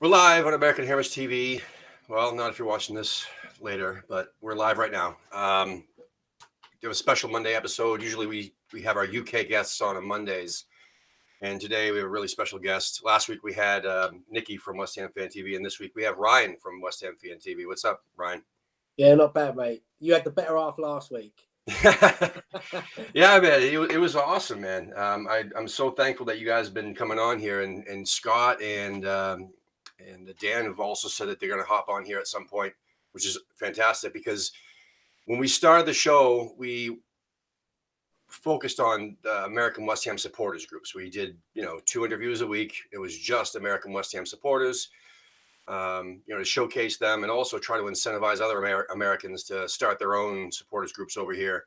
We're live on American Hammers TV. Well, not if you're watching this later, but we're live right now. We have a special Monday episode. Usually we have our UK guests on Mondays, and today we have a really special guest. Last week we had Nikki from West Ham Fan TV, and this week we have Ryan from West Ham Fan TV. What's up, Ryan? Yeah, not bad, mate. You had the better half last week. Yeah, man, it was awesome, man. I'm so thankful that you guys have been coming on here, and Scott and Dan have also said that they're going to hop on here at some point, which is fantastic because when we started the show, we focused on the American West Ham supporters groups. We did, 2 interviews a week. It was just American West Ham supporters, to showcase them and also try to incentivize other Americans to start their own supporters groups over here.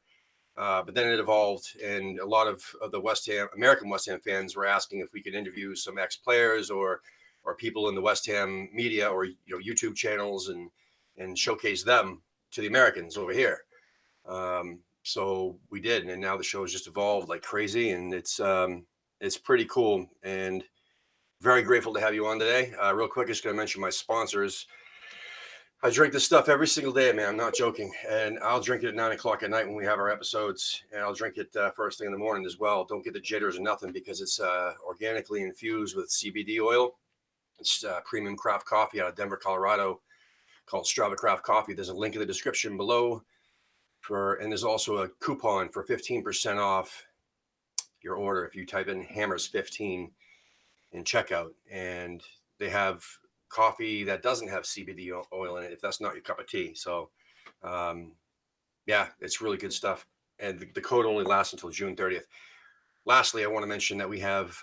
But then it evolved, and a lot of the American West Ham fans were asking if we could interview some ex-players or people in the West Ham media or YouTube channels and showcase them to the Americans over here. So we did, and now the show has just evolved like crazy, and it's pretty cool, and very grateful to have you on today. Real quick, just going to mention my sponsors. I drink this stuff every single day, man. I'm not joking. And I'll drink it at 9 o'clock at night when we have our episodes. And I'll drink it first thing in the morning as well. Don't get the jitters or nothing because it's organically infused with CBD oil. It's premium craft coffee out of Denver, Colorado, called Strava Craft Coffee. There's a link in the description below. And there's also a coupon for 15% off your order if you type in Hammers15 in checkout. And they have coffee that doesn't have CBD oil in it if that's not your cup of tea. So yeah, it's really good stuff, and the code only lasts until June 30th. Lastly, I want to mention that we have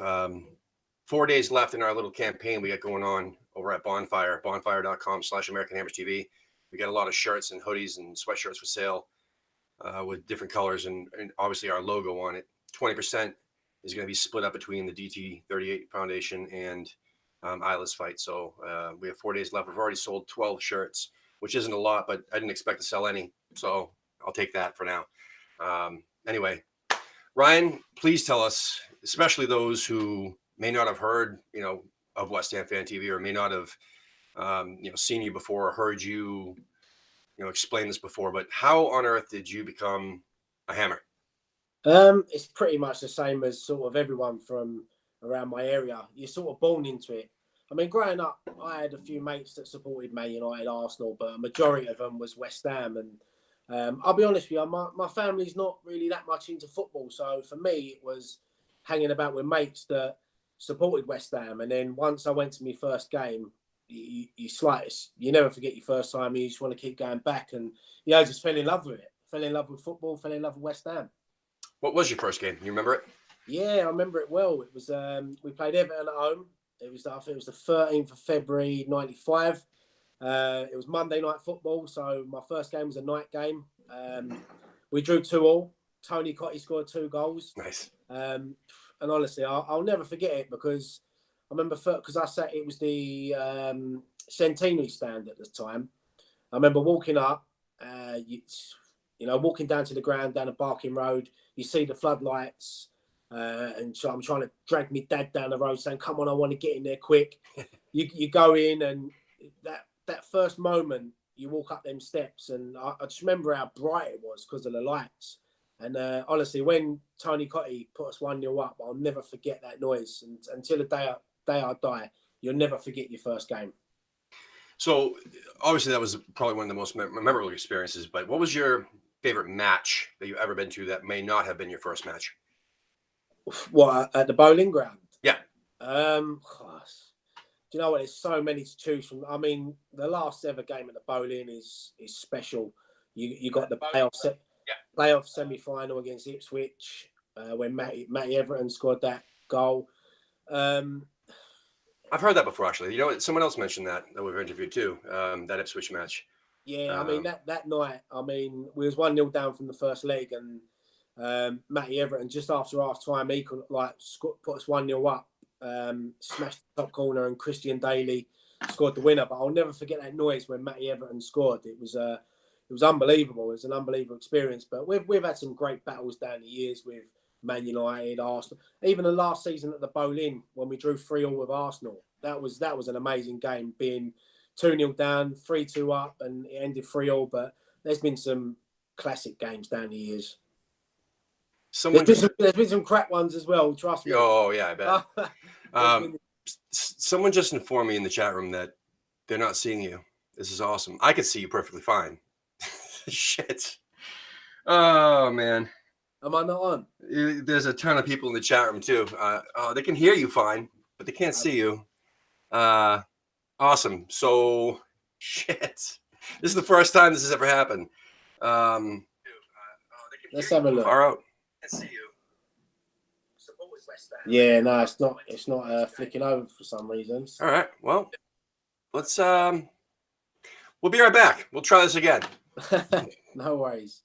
4 days left in our little campaign we got going on over at bonfire.com/American Hammers TV. We got a lot of shirts and hoodies and sweatshirts for sale with different colors and obviously our logo on it. 20% is going to be split up between the DT38 Foundation and Isla's Fight. So we have 4 days left. We've already sold 12 shirts, which isn't a lot, but I didn't expect to sell any. So I'll take that for now. Anyway, Ryan, please tell us, especially those who may not have heard, of West Ham Fan TV or may not have, seen you before or heard you, explain this before, but how on earth did you become a Hammer? It's pretty much the same as sort of everyone from around my area. You're sort of born into it. I mean, growing up, I had a few mates that supported Man United, Arsenal, but a majority of them was West Ham. And I'll be honest with you, my family's not really that much into football. So for me, it was hanging about with mates that supported West Ham. And then once I went to my first game, you never forget your first time. You just want to keep going back. And, I just fell in love with it. Fell in love with football, fell in love with West Ham. What was your first game? You remember it? Yeah, I remember it well. It was we played Everton at home. I think it was the 13th of February '95. It was Monday night football, so my first game was a night game. We drew 2-2. Tony Cottee scored 2 goals. Nice. And honestly, I'll never forget it because I remember because it was the centenary stand at the time. I remember walking up, walking down to the ground down a Barking Road. You see the floodlights. And so I'm trying to drag my dad down the road saying, come on, I want to get in there quick. You go in and that first moment, you walk up them steps and I just remember how bright it was because of the lights. And honestly, when Tony Cottee put us 1-0 up, I'll never forget that noise. And until the day I die, you'll never forget your first game. So obviously that was probably one of the most memorable experiences, but what was your favorite match that you've ever been to that may not have been your first match? What, at the bowling ground? Yeah. Do you know what? There's so many to choose from. I mean, the last ever game at the bowling is special. You got the playoff semi-final against Ipswich when Matty Everton scored that goal. I've heard that before, actually. Someone else mentioned that we've interviewed too, that Ipswich match. Yeah, I mean, that night, we was 1-0 down from the first leg and Matty Everton, just after half time, he could put us 1-0 up, smashed the top corner, and Christian Daly scored the winner. But I'll never forget that noise when Matty Everton scored. It was unbelievable. It was an unbelievable experience. But we've had some great battles down the years with Man United, Arsenal. Even the last season at the Boleyn when we drew 3-3 with Arsenal. that was an amazing game, being 2-0 down, 3-2 up, and it ended 3-3. But there's been some classic games down the years. There's been some crap ones as well. Trust me. Oh yeah, I bet. Someone just informed me in the chat room that they're not seeing you. This is awesome. I could see you perfectly fine. Shit. Oh man. Am I not on? There's a ton of people in the chat room too. They can hear you fine, but they can't see you. Awesome. So, shit. This is the first time this has ever happened. Let's have a look. Far out. See you. Yeah, no, it's not flicking over for some reason. All right. Well, let's we'll be right back. We'll try this again. No worries.